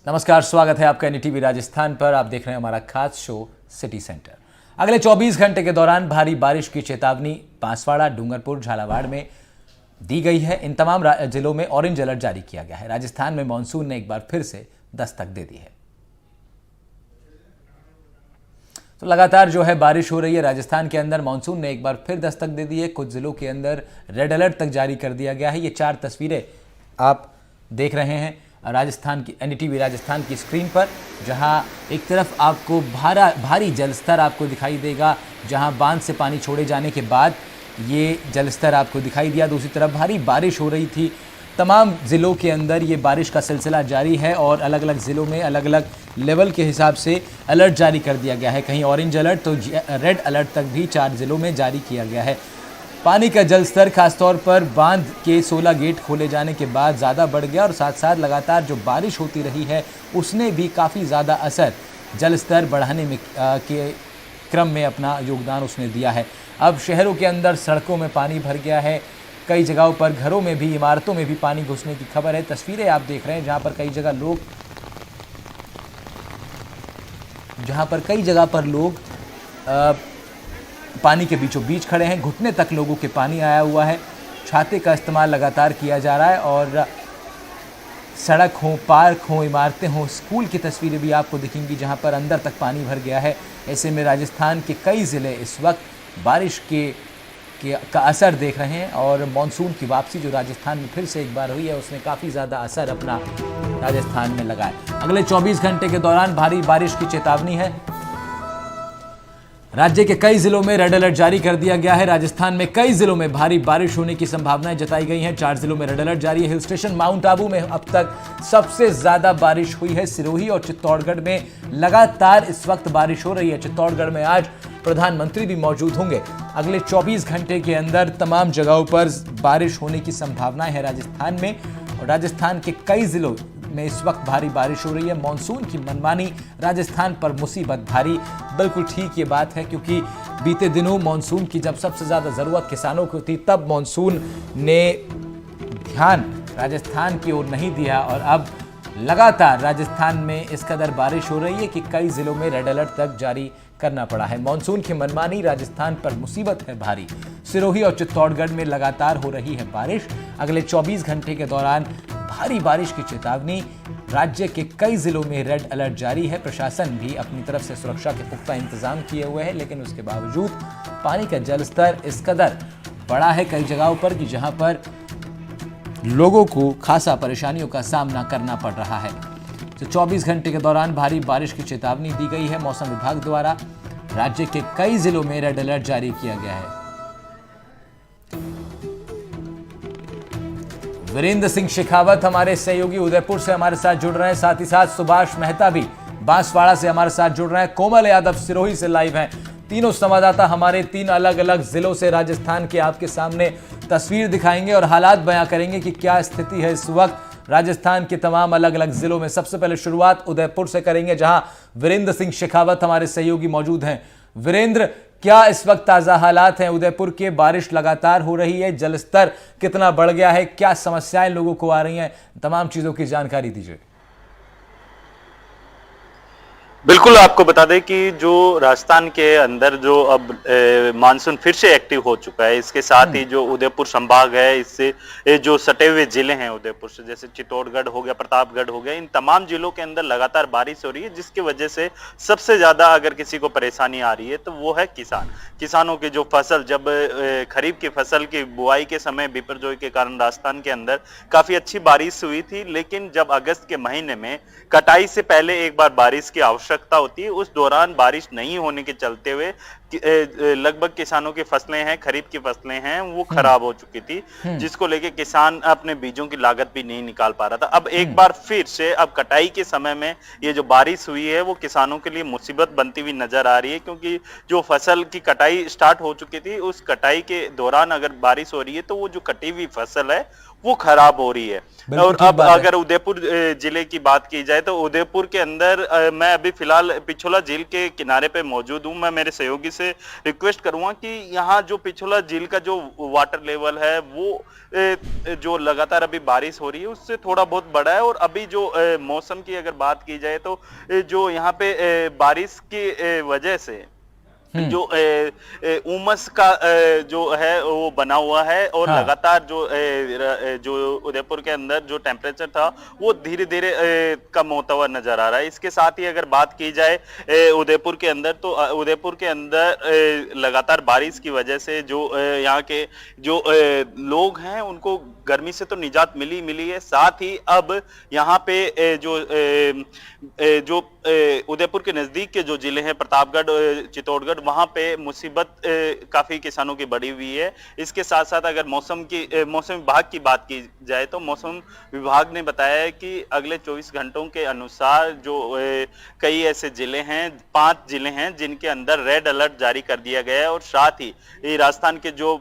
नमस्कार, स्वागत है आपका एनडीटीवी राजस्थान पर। आप देख रहे हैं हमारा खास शो सिटी सेंटर। अगले 24 घंटे के दौरान भारी बारिश की चेतावनी बांसवाड़ा, डूंगरपुर, झालावाड़ में दी गई है। इन तमाम जिलों में ऑरेंज अलर्ट जारी किया गया है। राजस्थान में मानसून ने एक बार फिर से दस्तक दे दी है। तो लगातार जो है बारिश हो रही है। राजस्थान के अंदर मानसून ने एक बार फिर दस्तक दे दी है। कुछ जिलों के अंदर रेड अलर्ट तक जारी कर दिया गया है। ये 4 तस्वीरें आप देख रहे हैं राजस्थान की एनडीटीवी राजस्थान की स्क्रीन पर, जहां एक तरफ आपको भारी जलस्तर आपको दिखाई देगा, जहां बांध से पानी छोड़े जाने के बाद ये जलस्तर आपको दिखाई दिया। दूसरी तरफ भारी बारिश हो रही थी। तमाम ज़िलों के अंदर ये बारिश का सिलसिला जारी है और अलग अलग ज़िलों में अलग अलग लेवल के हिसाब से अलर्ट जारी कर दिया गया है। कहीं ऑरेंज अलर्ट तो रेड अलर्ट तक भी 4 ज़िलों में जारी किया गया है। पानी का जलस्तर खासतौर पर बांध के 16 गेट खोले जाने के बाद ज़्यादा बढ़ गया और साथ साथ लगातार जो बारिश होती रही है उसने भी काफ़ी ज़्यादा असर जलस्तर बढ़ाने में के क्रम में अपना योगदान उसने दिया है। अब शहरों के अंदर सड़कों में पानी भर गया है। कई जगहों पर घरों में भी, इमारतों में भी पानी घुसने की खबर है। तस्वीरें आप देख रहे हैं जहाँ पर कई जगह पर लोग पानी के बीचों बीच खड़े हैं। घुटने तक लोगों के पानी आया हुआ है। छाते का इस्तेमाल लगातार किया जा रहा है और सड़क हो, पार्क हो, इमारतें हो, स्कूल की तस्वीरें भी आपको दिखेंगी जहां पर अंदर तक पानी भर गया है। ऐसे में राजस्थान के कई ज़िले इस वक्त बारिश का असर देख रहे हैं और मानसून की वापसी जो राजस्थान में फिर से एक बार हुई है उसने काफ़ी ज़्यादा असर अपना राजस्थान में लगाया। अगले 24 घंटे के दौरान भारी बारिश की चेतावनी है। राज्य के कई जिलों में रेड अलर्ट जारी कर दिया गया है। राजस्थान में कई जिलों में भारी बारिश होने की संभावनाएं जताई गई हैं। 4 जिलों में रेड अलर्ट जारी है। हिल स्टेशन माउंट आबू में अब तक सबसे ज्यादा बारिश हुई है। सिरोही और चित्तौड़गढ़ में लगातार इस वक्त बारिश हो रही है। चित्तौड़गढ़ में आज प्रधानमंत्री भी मौजूद होंगे। अगले 24 घंटे के अंदर तमाम जगहों पर बारिश होने की संभावनाएं है राजस्थान में और राजस्थान के कई जिलों में इस वक्त भारी बारिश हो रही है। मानसून की मनमानी राजस्थान पर मुसीबत भारी। बिल्कुल ठीक ये बात है क्योंकि बीते दिनों मानसून की जब सबसे ज़्यादा ज़रूरत किसानों को थी तब मानसून ने ध्यान राजस्थान की ओर नहीं दिया और अब लगातार राजस्थान में इस कदर बारिश हो रही है कि कई ज़िलों में रेड अलर्ट तक जारी करना पड़ा है। मानसून की मनमानी राजस्थान पर मुसीबत है भारी। सिरोही और चित्तौड़गढ़ में लगातार हो रही है बारिश। अगले 24 घंटे के दौरान भारी बारिश की चेतावनी। राज्य के कई जिलों में रेड अलर्ट जारी है। प्रशासन भी अपनी तरफ से सुरक्षा के पुख्ता इंतजाम किए हुए है, लेकिन उसके बावजूद पानी का जलस्तर इस कदर बढ़ा है कई जगहों पर कि जहां पर लोगों को खासा परेशानियों का सामना करना पड़ रहा है। तो 24 घंटे के दौरान भारी बारिश की चेतावनी दी गई है मौसम विभाग द्वारा। राज्य के कई जिलों में रेड अलर्ट जारी किया गया है। वीरेंद्र सिंह शेखावत हमारे सहयोगी उदयपुर से हमारे साथ जुड़ रहे हैं, साथ ही साथ सुभाष मेहता भी बांसवाड़ा से हमारे साथ जुड़ रहे हैं, कोमल यादव सिरोही से लाइव हैं। तीनों संवाददाता हमारे 3 अलग अलग जिलों से राजस्थान के आपके सामने तस्वीर दिखाएंगे और हालात बयां करेंगे कि क्या स्थिति है इस वक्त राजस्थान के तमाम अलग अलग जिलों में। सबसे पहले शुरुआत उदयपुर से करेंगे जहां वीरेंद्र सिंह शेखावत हमारे सहयोगी मौजूद हैं। वीरेंद्र, क्या इस वक्त ताजा हालात हैं उदयपुर के? बारिश लगातार हो रही है, जलस्तर कितना बढ़ गया है, क्या समस्याएं लोगों को आ रही हैं, तमाम चीजों की जानकारी दीजिए। बिल्कुल, आपको बता दें कि जो राजस्थान के अंदर जो अब मानसून फिर से एक्टिव हो चुका है, इसके साथ ही जो उदयपुर संभाग है, इससे जो सटे हुए जिले हैं उदयपुर से, जैसे चित्तौड़गढ़ हो गया, प्रतापगढ़ हो गया, इन तमाम जिलों के अंदर लगातार बारिश हो रही है, जिसकी वजह से सबसे ज्यादा अगर किसी को परेशानी आ रही है तो वो है किसानों की जो फसल, जब खरीफ की फसल की बुआई के समय बिपरजोई के कारण राजस्थान के अंदर काफी अच्छी बारिश हुई थी, लेकिन जब अगस्त के महीने में कटाई से पहले एक बार बारिश की आवश्यकता होती है, उस दौरान बारिश नहीं होने के चलते हुए लगभग किसानों की फसलें हैं, खरीफ की फसलें हैं, वो खराब हो चुकी थी, जिसको लेके किसान अपने बीजों की लागत भी नहीं निकाल पा रहा था। अब एक बार फिर से अब कटाई के समय में ये जो बारिश हुई है वो किसानों के लिए मुसीबत बनती हुई नजर आ रही है, क्योंकि जो फसल की कटाई स्टार्ट हो चुकी थी, उस कटाई के दौरान अगर बारिश हो रही है तो वो जो कटी हुई फसल है वो खराब हो रही है। और अब अगर उदयपुर जिले की बात की जाए तो उदयपुर के अंदर मैं अभी फिलहाल पिछोला झील के किनारे पे मौजूद हूँ। मैं मेरे सहयोगी उनसे रिक्वेस्ट करूंगा कि यहाँ जो पिछला झील का जो वाटर लेवल है वो जो लगातार अभी बारिश हो रही है उससे थोड़ा बहुत बढ़ा है। और अभी जो मौसम की अगर बात की जाए तो जो यहाँ पे बारिश की वजह से जो उमस का जो है वो बना हुआ है और हाँ। लगातार जो उदयपुर के अंदर जो टेम्परेचर था वो धीरे धीरे कम होता हुआ नजर आ रहा है। इसके साथ ही अगर बात की जाए उदयपुर के अंदर तो उदयपुर के अंदर लगातार बारिश की वजह से जो यहाँ के जो लोग हैं उनको गर्मी से तो निजात मिली है। साथ ही अब यहाँ पे जो उदयपुर के नजदीक के जो जिले हैं प्रतापगढ़ चित्तौड़गढ़ वहां पे मुसीबत काफी किसानों की बढ़ी हुई है। इसके साथ साथ अगर मौसम विभाग की बात की जाए तो मौसम विभाग ने बताया है कि अगले 24 घंटों के अनुसार जो कई ऐसे जिले हैं 5 जिले हैं जिनके अंदर रेड अलर्ट जारी कर दिया गया है। और साथ ही राजस्थान के जो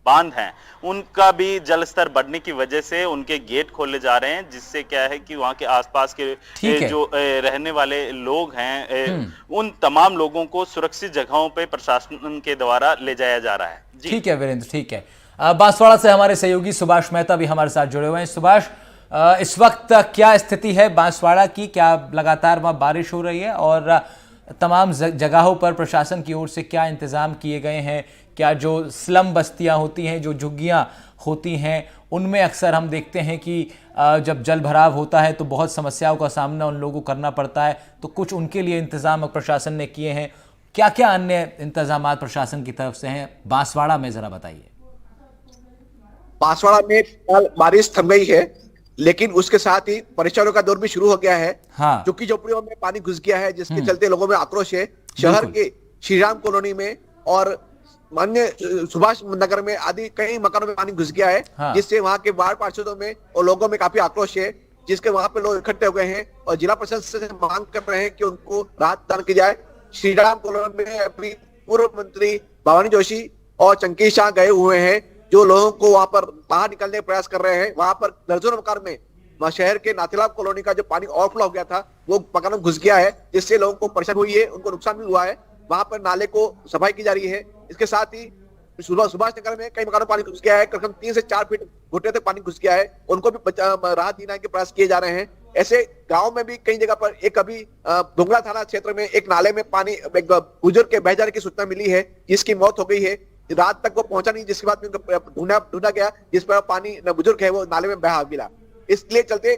बांध हैं उनका भी जल स्तर बढ़ने की वजह से उनके गेट खोले जा रहे हैं, जिससे क्या है कि वहां के आसपास के जो रहने वाले लोग हैं उन तमाम लोगों को सुरक्षित जगहों पे प्रशासन के द्वारा ले जाया जा रहा है। ठीक है वीरेंद्र, ठीक है। बांसवाड़ा से हमारे सहयोगी सुभाष मेहता भी हमारे साथ जुड़े हुए हैं। सुभाष, इस वक्त क्या स्थिति है बांसवाड़ा की? क्या लगातार वहां बारिश हो रही है और तमाम जगहों पर प्रशासन की ओर से क्या इंतजाम किए गए हैं? क्या जो स्लम बस्तियां होती हैं, जो झुग्गियां होती हैं, उनमें अक्सर हम देखते हैं कि जब जल भराव होता है तो बहुत समस्याओं का सामना उन लोगों को करना पड़ता है, तो कुछ उनके लिए इंतजाम प्रशासन ने किए हैं। क्या क्या अन्य इंतजाम प्रशासन की तरफ से हैं बांसवाड़ा में, जरा बताइए। बांसवाड़ा में बारिश थम गई है, लेकिन उसके साथ ही परेशानियों का दौर भी शुरू हो गया है। हाँ। झुग्गी झोपड़ियों में पानी घुस गया है, जिसके चलते लोगों में आक्रोश है। शहर के श्रीराम कॉलोनी में और अन्य सुभाष नगर में आदि कई मकानों में पानी घुस गया है। हाँ। जिससे वहां के वार्ड पार्षदों में और लोगों में काफी आक्रोश है, जिसके वहां पे लोग इकट्ठे हो गए हैं और जिला प्रशासन से मांग कर रहे हैं कि उनको राहत प्रदान की जाए। श्रीराम कॉलोनी में अभी पूर्व मंत्री भवानी जोशी और चंकी शाह गए हुए हैं, जो लोगों को वहां पर बाहर निकलने का प्रयास कर रहे हैं। वहां पर दर्जनों मकान में शहर के नाथीलाल कॉलोनी का जो पानी ओवरफ्लो हो गया था वो मकानों में घुस गया है, जिससे लोगों को परेशानी हुई है, उनको नुकसान भी हुआ है। वहां पर नाले को सफाई की जा रही है। इसके साथ ही सुभाष नगर में कई मकानों में पानी घुस गया है, करीब 3 से 4 फीट घुटने तक पानी घुस गया है, उनको भी राहत दिलाने के प्रयास किए जा रहे हैं। ऐसे गांव में भी कई जगह पर एक अभी डोंगरा थाना क्षेत्र में एक नाले में पानी एक बुजुर्ग के बह जाने की सूचना मिली है, जिसकी मौत हो गई है। रात तक वो पहुंचा नहीं, जिसके बाद ढूंढा गया, जिस पर पानी बुजुर्ग है वो नाले में बहा गिरा। इसलिए चलते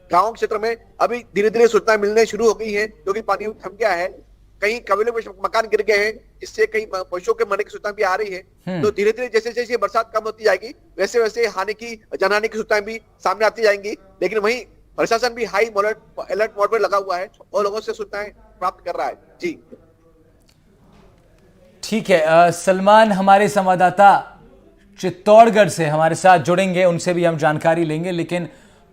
गांव क्षेत्र में अभी धीरे धीरे सूचना मिलने शुरू हो गई है, क्योंकि पानी थम गया है। कहीं कबीले में मकान गिर गए हैं, इससे कई पशुओं के मरने की सूचना भी आ रही है। तो धीरे धीरे जैसे जैसे बरसात कम होती जाएगी वैसे वैसे जनहानि की सूचनाएं भी सामने आती जाएंगी। लेकिन वहीं प्रशासन भी हाई अलर्ट मोड पर लगा हुआ है और लोगों से सूचनाएं प्राप्त कर रहा है। जी ठीक है। सलमान हमारे संवाददाता चित्तौड़गढ़ से हमारे साथ जुड़ेंगे, उनसे भी हम जानकारी लेंगे। लेकिन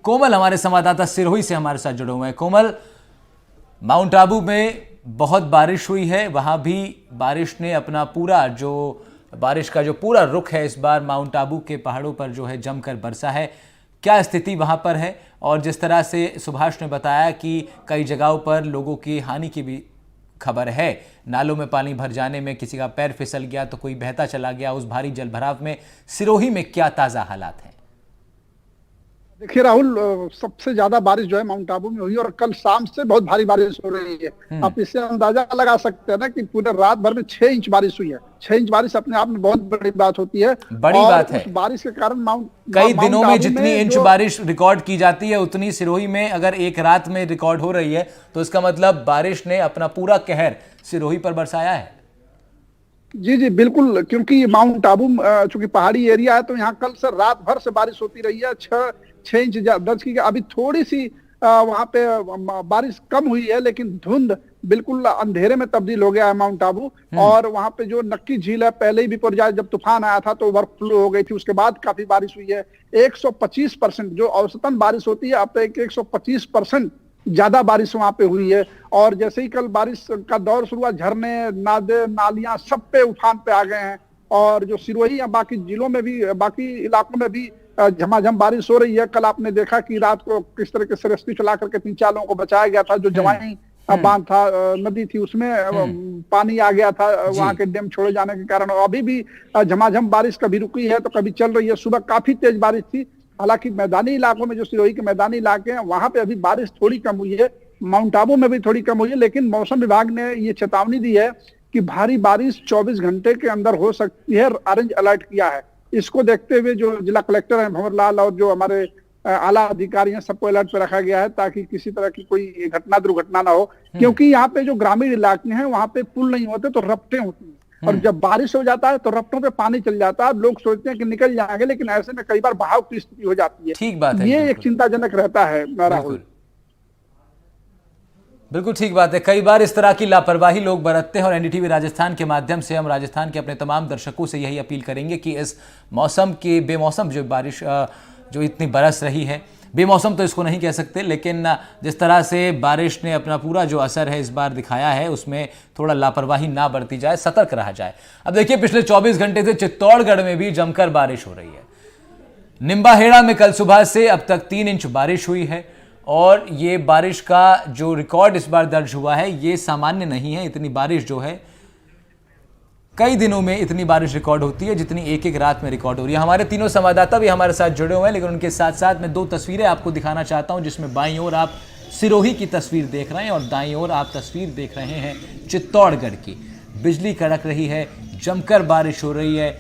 कोमल हमारे संवाददाता सिरोही से हमारे साथ जुड़े हुए हैं। कोमल, माउंट आबू में बहुत बारिश हुई है, वहां भी बारिश ने अपना बारिश का जो पूरा रुख है इस बार माउंट आबू के पहाड़ों पर जो है जमकर बरसा है। क्या स्थिति वहां पर है? और जिस तरह से सुभाष ने बताया कि कई जगहों पर लोगों की हानि की भी खबर है, नालों में पानी भर जाने में किसी का पैर फिसल गया तो कोई बहता चला गया उस भारी जलभराव में। सिरोही में क्या ताजा हालात हैं? देखिए राहुल, सबसे ज्यादा बारिश जो है माउंट आबू में हुई और कल शाम से बहुत भारी बारिश हो रही है। आप इससे अंदाजा लगा सकते हैं ना कि पूरे रात भर में 6 इंच बारिश हुई है। 6 इंच बारिश अपने आप में बहुत बड़ी बात होती है। बड़ी बात है। बारिश के कारण कई दिनों में जितनी इंच बारिश रिकॉर्ड की जाती है उतनी सिरोही में अगर एक रात में रिकॉर्ड हो रही है तो इसका मतलब बारिश ने अपना पूरा कहर सिरोही पर बरसाया है। जी बिल्कुल, क्योंकि माउंट आबू चूंकि पहाड़ी एरिया है तो यहाँ कल से रात भर से बारिश होती रही है। 6 इंच दर्ज की। अभी थोड़ी सी वहां पे बारिश कम हुई है, लेकिन धुंध बिल्कुल अंधेरे में तब्दील हो गया है माउंट आबू। और वहां पे जो नक्की झील है, पहले ही बिपरजॉय जब तूफान आया था तो ओवरफ्लो हो गई थी, उसके बाद काफी बारिश हुई है। 125% जो औसतन बारिश होती है, अब तक 125% ज्यादा बारिश वहां पे हुई है। और जैसे ही कल बारिश का दौर शुरू हुआ, झरने, नादे, नालियां सब पे उफान पे आ गए हैं। और जो सिरोही या बाकी जिलों में भी, बाकी इलाकों में भी झमाझम बारिश हो रही है। कल आपने देखा कि रात को किस तरह से रेस्क्यू चला करके 3-4 लोगों को बचाया गया था, जो जवाई बांध था, नदी थी, उसमें पानी आ गया था वहां के डैम छोड़े जाने के कारण। अभी भी झमाझम बारिश कभी रुकी है तो कभी चल रही है। सुबह काफी तेज बारिश थी। हालांकि मैदानी इलाकों में, जो सिरोही के मैदानी इलाके हैं, वहां पे अभी बारिश थोड़ी कम हुई है। माउंट आबू में भी थोड़ी कम हुई है, लेकिन मौसम विभाग ने ये चेतावनी दी है कि भारी बारिश 24 घंटे के अंदर हो सकती है। ऑरेंज अलर्ट किया है। इसको देखते हुए जो जिला कलेक्टर हैं भंवर लाल और जो हमारे आला अधिकारी हैं, सबको अलर्ट पे रखा गया है ताकि किसी तरह की कोई घटना दुर्घटना ना हो। क्योंकि यहाँ पे जो ग्रामीण इलाके हैं वहां पे पुल नहीं होते तो रपटें होती हैं, और जब बारिश हो जाता है तो रपटों पे पानी चल जाता है। लोग सोचते हैं कि निकल जाएंगे, लेकिन ऐसे में कई बार बहाव की स्थिति हो जाती है। ठीक बात है, ये एक चिंताजनक रहता है राहुल। बिल्कुल ठीक बात है। कई बार इस तरह की लापरवाही लोग बरतते हैं और एनडीटीवी राजस्थान के माध्यम से हम राजस्थान के अपने तमाम दर्शकों से यही अपील करेंगे कि इस मौसम की बेमौसम जो बारिश जो इतनी बरस रही है, बेमौसम तो इसको नहीं कह सकते, लेकिन जिस तरह से बारिश ने अपना पूरा जो असर है इस बार दिखाया है, उसमें थोड़ा लापरवाही ना बरती जाए, सतर्क रहा जाए। अब देखिए, पिछले 24 घंटे से चित्तौड़गढ़ में भी जमकर बारिश हो रही है। निम्बाहेड़ा में कल सुबह से अब तक 3 इंच बारिश हुई है और ये बारिश का जो रिकॉर्ड इस बार दर्ज हुआ है ये सामान्य नहीं है। इतनी बारिश जो है, कई दिनों में इतनी बारिश रिकॉर्ड होती है जितनी एक एक रात में रिकॉर्ड हो रही है। हमारे तीनों संवाददाता भी हमारे साथ जुड़े हुए हैं, लेकिन उनके साथ साथ मैं 2 तस्वीरें आपको दिखाना चाहता हूं, जिसमें बाईं ओर आप सिरोही की तस्वीर देख रहे हैं और दाईं ओर आप तस्वीर देख रहे हैं चित्तौड़गढ़ की। बिजली कड़क रही है, जमकर बारिश हो रही है,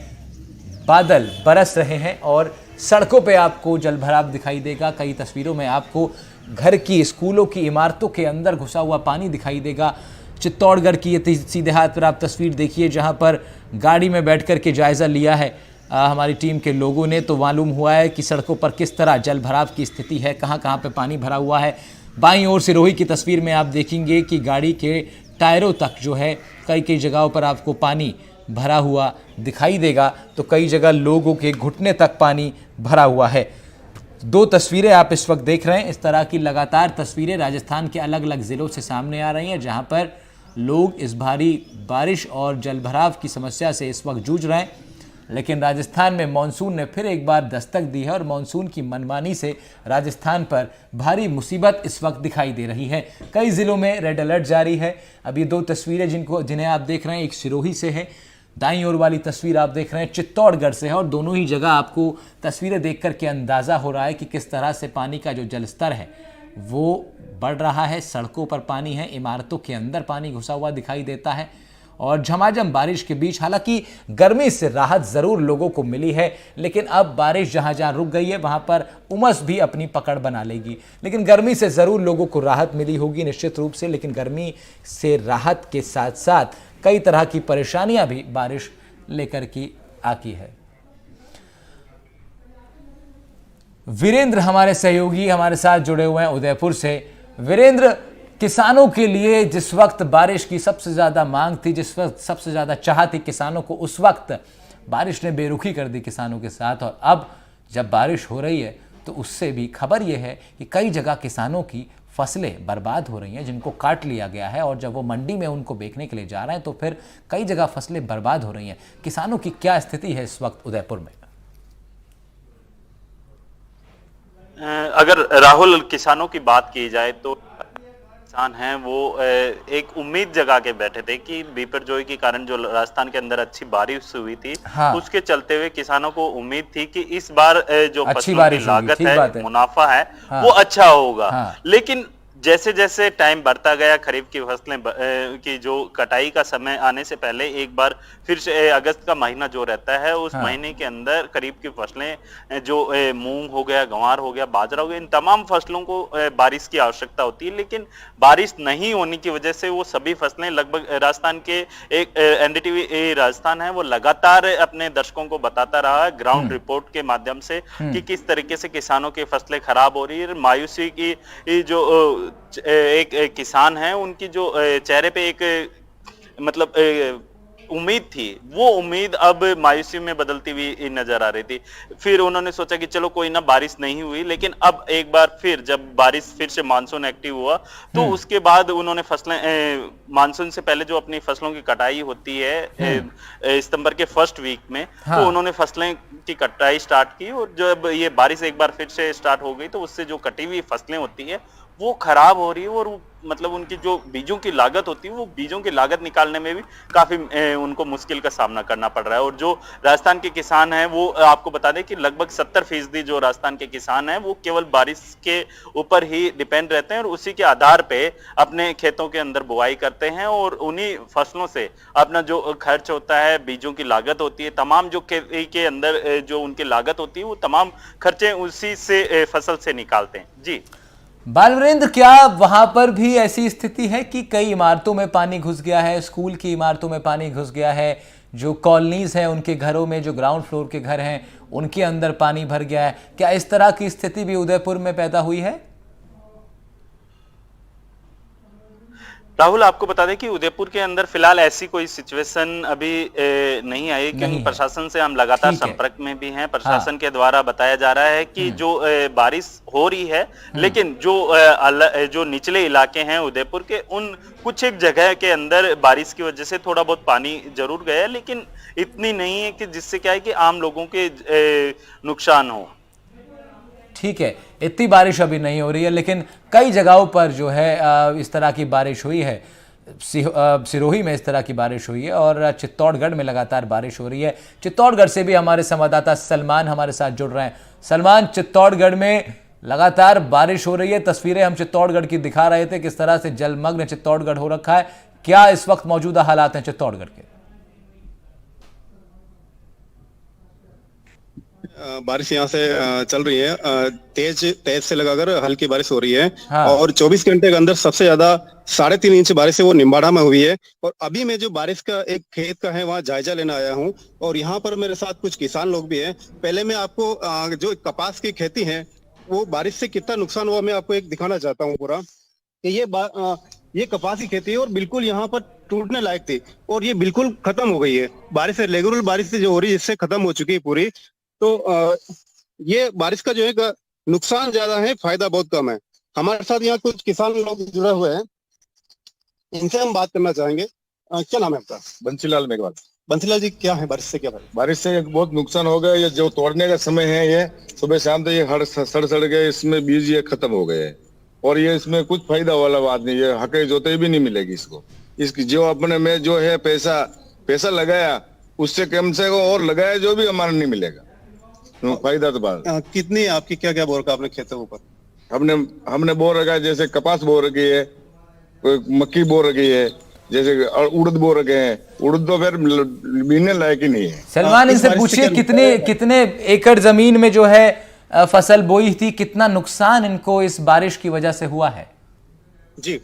बादल बरस रहे हैं और सड़कों पे आपको जलभराव दिखाई देगा। कई तस्वीरों में आपको घर की, स्कूलों की इमारतों के अंदर घुसा हुआ पानी दिखाई देगा। चित्तौड़गढ़ की ये सीधे हाथ पर आप तस्वीर देखिए, जहां पर गाड़ी में बैठ कर के जायज़ा लिया है हमारी टीम के लोगों ने, तो मालूम हुआ है कि सड़कों पर किस तरह जलभराव की स्थिति है, कहां कहां पे पानी भरा हुआ है। बाईं ओर सिरोही की तस्वीर में आप देखेंगे कि गाड़ी के टायरों तक जो है कई कई जगहों पर आपको पानी भरा हुआ दिखाई देगा, तो कई जगह लोगों के घुटने तक पानी भरा हुआ है। 2 तस्वीरें आप इस वक्त देख रहे हैं। इस तरह की लगातार तस्वीरें राजस्थान के अलग अलग ज़िलों से सामने आ रही हैं, जहां पर लोग इस भारी बारिश और जलभराव की समस्या से इस वक्त जूझ रहे हैं। लेकिन राजस्थान में मानसून ने फिर एक बार दस्तक दी है और मानसून की मनमानी से राजस्थान पर भारी मुसीबत इस वक्त दिखाई दे रही है। कई ज़िलों में रेड अलर्ट जारी है। अब ये 2 तस्वीरें जिन्हें आप देख रहे हैं, एक सिरोही से है, दाईं ओर वाली तस्वीर आप देख रहे हैं चित्तौड़गढ़ से है, और दोनों ही जगह आपको तस्वीरें देख कर के अंदाज़ा हो रहा है कि किस तरह से पानी का जो जलस्तर है वो बढ़ रहा है। सड़कों पर पानी है, इमारतों के अंदर पानी घुसा हुआ दिखाई देता है और झमाझम बारिश के बीच हालांकि गर्मी से राहत ज़रूर लोगों को मिली है, लेकिन अब बारिश जहां जहां रुक गई है वहां पर उमस भी अपनी पकड़ बना लेगी। लेकिन गर्मी से ज़रूर लोगों को राहत मिली होगी निश्चित रूप से, लेकिन गर्मी से राहत के साथ साथ कई तरह की परेशानियां भी बारिश लेकर की आती है। वीरेंद्र हमारे सहयोगी हमारे साथ जुड़े हुए हैं उदयपुर से। वीरेंद्र, किसानों के लिए जिस वक्त बारिश की सबसे ज़्यादा मांग थी, जिस वक्त सबसे ज़्यादा चाह थी किसानों को, उस वक्त बारिश ने बेरुखी कर दी किसानों के साथ, और अब जब बारिश हो रही है तो उससे भी खबर यह है कि कई जगह किसानों की फसलें बर्बाद हो रही हैं, जिनको काट लिया गया है, और जब वो मंडी में उनको बेचने के लिए जा रहे हैं तो फिर कई जगह फसलें बर्बाद हो रही हैं। किसानों की क्या स्थिति है इस वक्त उदयपुर में? अगर राहुल किसानों की बात की जाए तो किसान हैं वो एक उम्मीद जगा के बैठे थे कि बिपरजोई के कारण जो राजस्थान के अंदर अच्छी बारिश हुई थी, हाँ। उसके चलते हुए किसानों को उम्मीद थी कि इस बार जो अच्छी फसलों की बारिश लागत होगी, है, मुनाफा है, हाँ। वो अच्छा होगा। हाँ। लेकिन जैसे जैसे टाइम बढ़ता गया, खरीफ की फसलें की जो कटाई का समय आने से पहले एक बार फिर से अगस्त का महीना जो रहता है, उस महीने के अंदर खरीफ की फसलें जो मूंग हो गया, गंवार हो गया, बाजरा हो गया, इन तमाम फसलों को बारिश की आवश्यकता होती है। लेकिन बारिश नहीं होने की वजह से वो सभी फसलें लगभग राजस्थान के एक एनडीटीवी राजस्थान है वो लगातार अपने दर्शकों को बताता रहा है ग्राउंड रिपोर्ट के माध्यम से कि किस तरीके से किसानों की फसलें खराब हो रही है। मायूसी की जो एक किसान है, उनकी जो चेहरे पे एक मतलब उम्मीद थी, वो उम्मीद अब मायूसी में बदलती हुई नजर आ रही थी। फिर उन्होंने सोचा कि चलो कोई ना, बारिश नहीं हुई, लेकिन अब एक बार फिर जब बारिश फिर से मानसून एक्टिव हुआ तो उसके बाद उन्होंने फसलें मानसून से पहले जो अपनी फसलों की कटाई होती है सितंबर के फर्स्ट वीक में, हाँ। तो उन्होंने फसलें की कटाई स्टार्ट की, और जब ये बारिश एक बार फिर से स्टार्ट हो गई तो उससे जो कटी हुई फसलें होती है वो खराब हो रही है और मतलब उनकी जो बीजों की लागत होती है वो बीजों की लागत निकालने में भी काफी उनको मुश्किल का सामना करना पड़ रहा है। और जो राजस्थान के किसान हैं वो आपको बता दें कि लगभग 70% जो राजस्थान के किसान हैं वो केवल बारिश के ऊपर ही डिपेंड रहते हैं और उसी के आधार पे अपने खेतों के अंदर बुआई करते हैं और उन्हीं फसलों से अपना जो खर्च होता है, बीजों की लागत होती है, तमाम जो खेती के अंदर जो उनकी लागत होती है वो तमाम खर्चे उसी से फसल से निकालते हैं। जी बालवीरेंद्र, क्या वहां पर भी ऐसी स्थिति है कि कई इमारतों में पानी घुस गया है, स्कूल की इमारतों में पानी घुस गया है, जो कॉलोनीज हैं उनके घरों में, जो ग्राउंड फ्लोर के घर हैं उनके अंदर पानी भर गया है? क्या इस तरह की स्थिति भी उदयपुर में पैदा हुई है? राहुल, आपको बता दें कि उदयपुर के अंदर फिलहाल ऐसी कोई सिचुएशन अभी नहीं आई, क्योंकि प्रशासन से हम लगातार संपर्क में भी हैं। प्रशासन के द्वारा बताया जा रहा है कि जो बारिश हो रही है, लेकिन जो निचले इलाके हैं उदयपुर के, उन कुछ एक जगह के अंदर बारिश की वजह से थोड़ा बहुत पानी जरूर गया है, लेकिन इतनी नहीं है कि जिससे क्या है कि आम लोगों के नुकसान हो। ठीक है, इतनी बारिश अभी नहीं हो रही है, लेकिन कई जगहों पर जो है इस तरह की बारिश हुई है। सिरोही में इस तरह की बारिश हुई है और चित्तौड़गढ़ में लगातार बारिश हो रही है। चित्तौड़गढ़ से भी हमारे संवाददाता सलमान हमारे साथ जुड़ रहे हैं। सलमान, चित्तौड़गढ़ में लगातार बारिश हो रही है, तस्वीरें हम चित्तौड़गढ़ की दिखा रहे थे, किस तरह से जलमग्न चित्तौड़गढ़ हो रखा है। क्या इस वक्त मौजूदा हालात हैं चित्तौड़गढ़ के? बारिश यहाँ से चल रही है, तेज से लगाकर हल्की बारिश हो रही है। हाँ। और 24 घंटे के अंदर सबसे ज्यादा 3.5 इंच बारिश है वो निम्बाड़ा में हुई है। और अभी मैं जो बारिश का एक खेत का है वहाँ जायजा लेने आया हूँ और यहाँ पर मेरे साथ कुछ किसान लोग भी हैं। पहले मैं आपको जो कपास की खेती है वो बारिश से कितना नुकसान हुआ मैं आपको एक दिखाना चाहता हूँ पूरा, कि ये कपास की खेती है और बिल्कुल यहाँ पर टूटने लायक थी और ये बिल्कुल खत्म हो गई है। बारिश से रेगुलर बारिश से जो हो रही है इससे खत्म हो चुकी है पूरी। तो ये बारिश का जो है नुकसान ज्यादा है, फायदा बहुत कम है। हमारे साथ यहाँ कुछ किसान लोग जुड़े हुए हैं, इनसे हम बात करना चाहेंगे। क्या नाम है आपका? बंसीलाल मेघवाल। बंसीलाल जी, क्या है बारिश से क्या फायदा? बारिश से बहुत नुकसान हो गया। ये जो तोड़ने का समय है, ये सुबह शाम तो ये हड़ सड़ गए, इसमें बीज ये खत्म हो गए और ये इसमें कुछ फायदा वाला बात नहीं है। हके जोते भी नहीं मिलेगी इसको। इसकी जो अपने में जो है पैसा लगाया उससे कम से कम और लगाया जो भी हमारा नहीं मिलेगा। फायदा तो बात। कितनी आपकी क्या बो रखा आपने खेतों ऊपर? हमने बो रखा है, जैसे कपास बो रखी है, कोई मक्की बो रखी है, जैसे उड़द बो रखे हैं। उड़द तो फिर बीनने लायक ही नहीं है। सलमान, इनसे पूछिए कितने एकड़ जमीन में जो है फसल बोई थी, कितना नुकसान इनको इस बारिश की वजह से हुआ है? जी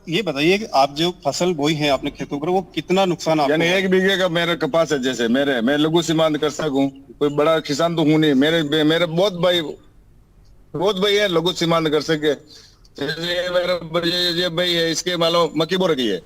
ये बताइए कि आप जो फसल बोई है आपने खेतों पर, वो कितना नुकसान आपको? यानी 1 बीघे का मेरा कपास है, जैसे मैं लघु सीमांत कर सकूं, कोई बड़ा किसान तो हूं नहीं। मेरे बहुत भाई है लघु सीमांत कर सके। जैसे मेरा भाई है, इसके मान लो मक्की बो रखी है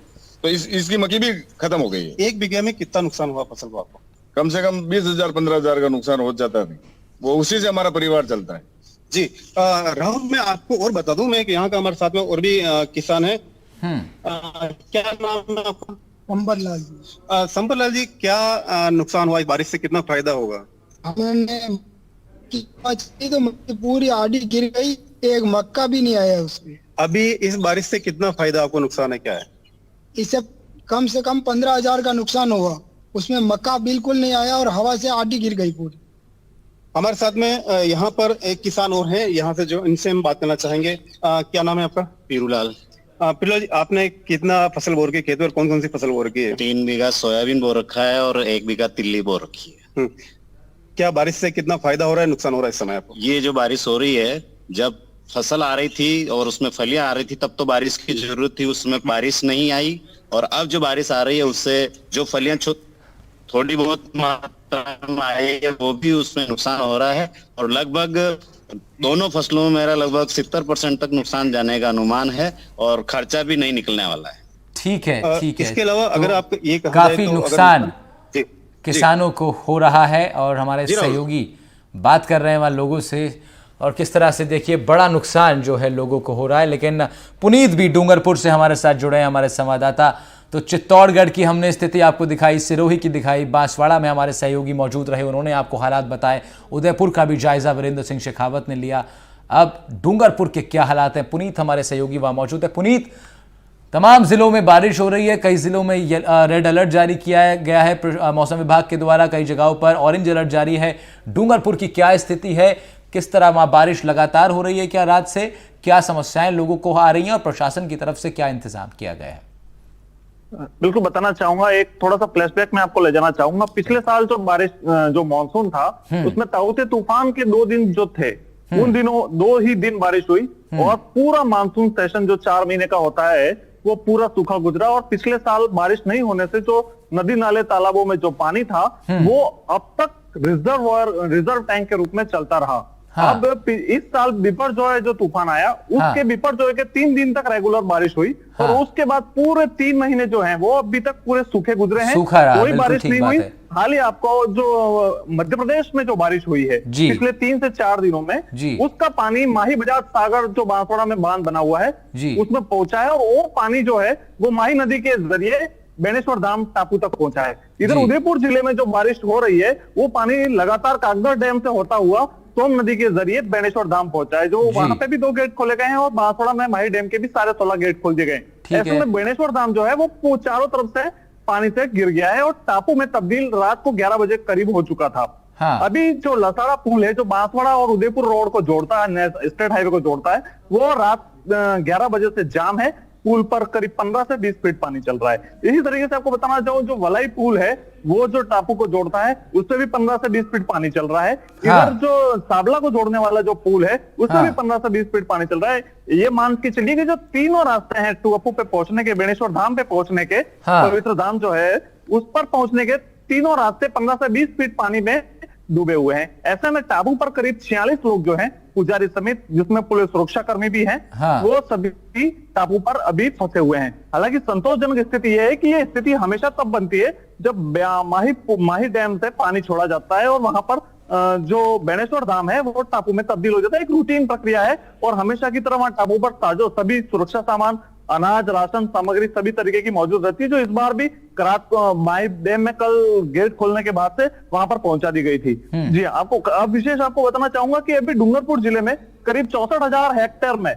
तो इसकी मक्की भी खत्म हो गई है। 1 बीघे में कितना नुकसान हुआ फसल को आपको? कम से कम 20,000-15,000 का नुकसान हो जाता है। वो उसी से हमारा परिवार चलता है। जी राहुल, मैं आपको और बता दूं मैं कि यहाँ का हमारे साथ में और भी किसान है। क्या नाम है आपका? संबरलाल जी। संबरलाल जी, क्या नुकसान हुआ इस बारिश से, कितना फायदा होगा? हमने तो पूरी आड़ी गिर गई, एक मक्का भी नहीं आया उसमें। अभी इस बारिश से कितना फायदा आपको, नुकसान है क्या है? इससे कम से कम 15,000 का नुकसान हुआ। उसमें मक्का बिल्कुल नहीं आया और हवा से आड़ी गिर गई पूरी। हमारे साथ में यहाँ पर एक किसान और है यहाँ से, जो इनसे हम बात करना चाहेंगे। क्या नाम है आपका? पीरूलाल। पिल्लो जी, आपने कितना फसल बो रखी है खेत में और कौन कौन सी फसल बो रखी है? 3 बीघा सोयाबीन बो रखा है और 1 बीघा तिल्ली बो रखी है। क्या बारिश से कितना फायदा हो रहा है, नुकसान हो रहा है इस समय आपको? ये जो बारिश हो रही है, जब फसल आ रही थी और उसमें फलियां आ रही थी तब तो बारिश की जरूरत थी, उसमें बारिश नहीं आई। और अब जो बारिश आ रही है उससे जो फलियां थोड़ी बहुत मात्रा में आई है वो भी उसमें नुकसान हो रहा है। और लगभग दोनों फसलों में मेरा लगभग 70% तक नुकसान जाने का अनुमान है और खर्चा भी नहीं निकलने वाला है। ठीक है, ठीक है। इसके अलावा अगर आप ये काफी नुकसान किसानों को हो रहा है और हमारे सहयोगी बात कर रहे हैं वहां लोगों से, और किस तरह से देखिए बड़ा नुकसान जो है लोगों को हो रहा है। लेकिन पुनीत भी डूंगरपुर से हमारे साथ जुड़े हैं, हमारे संवाददाता। तो चित्तौड़गढ़ की हमने स्थिति आपको दिखाई, सिरोही की दिखाई, बांसवाड़ा में हमारे सहयोगी मौजूद रहे, उन्होंने आपको हालात बताए। उदयपुर का भी जायजा वीरेंद्र सिंह शेखावत ने लिया। अब डूंगरपुर के क्या हालात हैं, पुनीत हमारे सहयोगी वहां मौजूद है। पुनीत, तमाम जिलों में बारिश हो रही है, कई जिलों में रेड अलर्ट जारी किया गया है मौसम विभाग के द्वारा, कई जगहों पर ऑरेंज अलर्ट जारी है। डूंगरपुर की क्या स्थिति है, किस तरह वहां बारिश लगातार हो रही है, क्या रात से क्या समस्याएं लोगों को आ रही हैं और प्रशासन की तरफ से क्या इंतजाम किया गया है? बिल्कुल बताना चाहूंगा, एक थोड़ा सा फ्लैशबैक में आपको ले जाना चाहूंगा। पिछले साल जो बारिश जो मानसून था उसमें ताऊते तूफान के 2 दिन जो थे, उन दिनों 2 ही दिन बारिश हुई और पूरा मानसून सेशन जो 4 महीने का होता है वो पूरा सूखा गुजरा। और पिछले साल बारिश नहीं होने से जो नदी नाले तालाबों में जो पानी था वो अब तक रिजर्व टैंक के रूप में चलता रहा। हाँ। अब इस साल बिपरजॉय जो तूफान आया उसके बिपरजॉय के 3 दिन तक रेगुलर बारिश हुई। हाँ। और उसके बाद पूरे 3 महीने जो हैं वो अभी तक पूरे सूखे गुजरे हैं, कोई बारिश नहीं हुई। हाल ही आपको जो मध्य प्रदेश में जो बारिश हुई है पिछले 3 से 4 दिनों में, उसका पानी माही बजाज सागर जो बांसवाड़ा में बांध बना हुआ है उसमें पहुंचा है और वो पानी जो है वो माही नदी के जरिए बेनेश्वर धाम टापू तक पहुंचा है। इधर उदयपुर जिले में जो बारिश हो रही है वो पानी लगातार कागदर डैम से होता हुआ सोम नदी के जरिए बेनेश्वर धाम पहुंचा है, जो वहां पे भी 2 गेट खोले गए हैं और बांसवाड़ा में माही डैम के भी सारे 16 गेट खोल दिए गए। ऐसे में बेनेश्वर धाम जो है वो चारों तरफ से पानी से गिर गया है और टापू में तब्दील रात को 11 बजे करीब हो चुका था। हाँ। अभी जो लसाड़ा पुल है जो बांसवाड़ा और उदयपुर रोड को जोड़ता है, स्टेट हाईवे को जोड़ता है, वो रात 11 बजे से जाम है। पुल पर करीब 15 से 20 फीट पानी चल रहा है। इसी तरीके से आपको बताना चाहूँ, जो वलाई पुल है वो जो टापू को जोड़ता है उससे भी 15 से 20 फीट पानी चल रहा है। इधर जो साबला को जोड़ने वाला जो पुल है उससे भी 15 से 20 फीट पानी चल रहा है। ये मान के चलिए कि जो तीनों रास्ते हैं टापू पे पहुंचने के, बेनेश्वर धाम पे पहुंचने के, पवित्र धाम जो है उस पर पहुंचने के, तीनों रास्ते 15 से 20 फीट पानी में डूबे हुए हैं। ऐसे में टापू पर करीब 46 लोग जो हैं, पुजारी समेत, जिसमें पुलिस सुरक्षा कर्मी भी हैं, वो सभी टापू पर अभी फंसे हुए हैं। हालांकि संतोषजनक स्थिति यह है कि ये स्थिति हमेशा तब बनती है जब माही डैम से पानी छोड़ा जाता है और वहां पर जो बेनेश्वर धाम है वो टापू में तब्दील हो जाता है। एक रूटीन प्रक्रिया है और हमेशा की तरह वहां टापू पर ताजो सभी सुरक्षा सामान, अनाज, राशन सामग्री सभी तरीके की मौजूद रहती है, जो इस बार भी रात माही डैम में कल गेट खोलने के बाद से वहां पर पहुंचा दी गई थी। जी आपको अब विशेष आपको बताना चाहूंगा कि अभी डूंगरपुर जिले में करीब 64,000 हेक्टेयर में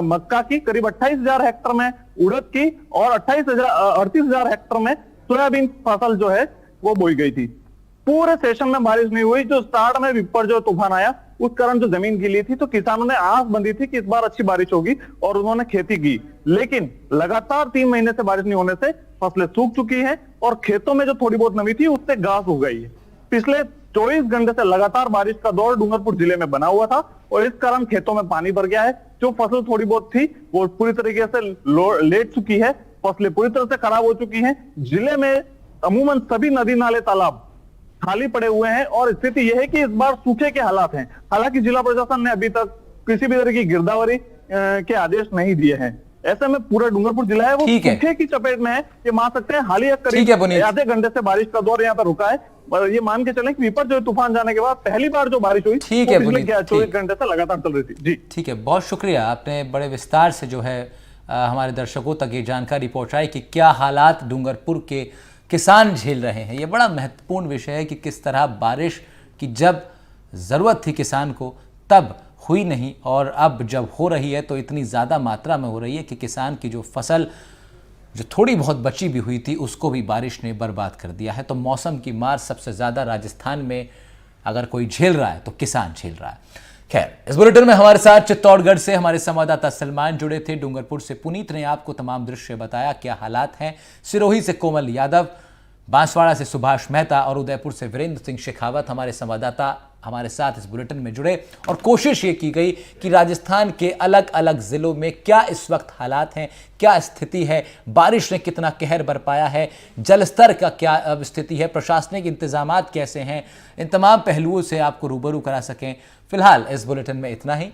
मक्का की, करीब 28,000 हेक्टेयर में उड़द की और 38,000 हेक्टेयर में सोयाबीन फसल जो है वो बोई गई थी। पूरे सेशन में बारिश नहीं हुई। जो स्टार्ट में विपरजॉय तूफान आया उस कारण जो जमीन गीली थी तो किसानों ने आस बंधी थी कि इस बार अच्छी बारिश होगी और उन्होंने खेती की, लेकिन लगातार 3 महीने से बारिश नहीं होने से फसलें सूख चुकी हैं और खेतों में जो थोड़ी बहुत नमी थी उससे घास हो गई है। पिछले 24 घंटे से लगातार बारिश का दौर डूंगरपुर जिले में बना हुआ था और इस कारण खेतों में पानी भर गया है। जो फसल थोड़ी बहुत थी वो पूरी तरीके से लेट चुकी है, फसलें पूरी तरह से खराब हो चुकी हैं। जिले में अमूमन सभी नदी नाले तालाब खाली पड़े हुए हैं और स्थिति यह है कि इस बार सूखे के हालात हैं। हालांकि जिला प्रशासन ने अभी तक किसी भी तरह की गिरदावरी के आदेश नहीं दिए हैं। ऐसे में पूरा डूंगरपुर जिला है वो सूखे की चपेट में है। ये मान सकते हैं हाल ही करीब आधे घंटे से बारिश का दौर यहाँ पर रुका है और ये मान के चलें कि विपरजॉय तूफान जाने के बाद पहली बार जो बारिश हुई पिछले 24 घंटे से लगातार चल रही थी। जी ठीक है, बहुत शुक्रिया, आपने बड़े विस्तार से जो है हमारे दर्शकों तक ये जानकारी पहुंचाई कि क्या हालात डूंगरपुर के किसान झेल रहे हैं। ये बड़ा महत्वपूर्ण विषय है कि किस तरह बारिश की जब ज़रूरत थी किसान को तब हुई नहीं और अब जब हो रही है तो इतनी ज़्यादा मात्रा में हो रही है कि किसान की जो फसल जो थोड़ी बहुत बची भी हुई थी उसको भी बारिश ने बर्बाद कर दिया है। तो मौसम की मार सबसे ज़्यादा राजस्थान में अगर कोई झेल रहा है तो किसान झेल रहा है। खैर, इस बुलेटिन में हमारे साथ चित्तौड़गढ़ से हमारे संवाददाता सलमान जुड़े थे। डूंगरपुर से पुनीत ने आपको तमाम दृश्य बताया, क्या हालात हैं। सिरोही से कोमल यादव, बांसवाड़ा से सुभाष मेहता और उदयपुर से वीरेंद्र सिंह शेखावत हमारे संवाददाता हमारे साथ इस बुलेटिन में जुड़े और कोशिश ये की गई कि राजस्थान के अलग अलग जिलों में क्या इस वक्त हालात हैं, क्या स्थिति है, बारिश ने कितना कहर बरपाया है, जलस्तर का क्या स्थिति है, प्रशासनिक इंतजामात कैसे हैं, इन तमाम पहलुओं से आपको रूबरू करा सकें। फिलहाल इस बुलेटिन में इतना ही।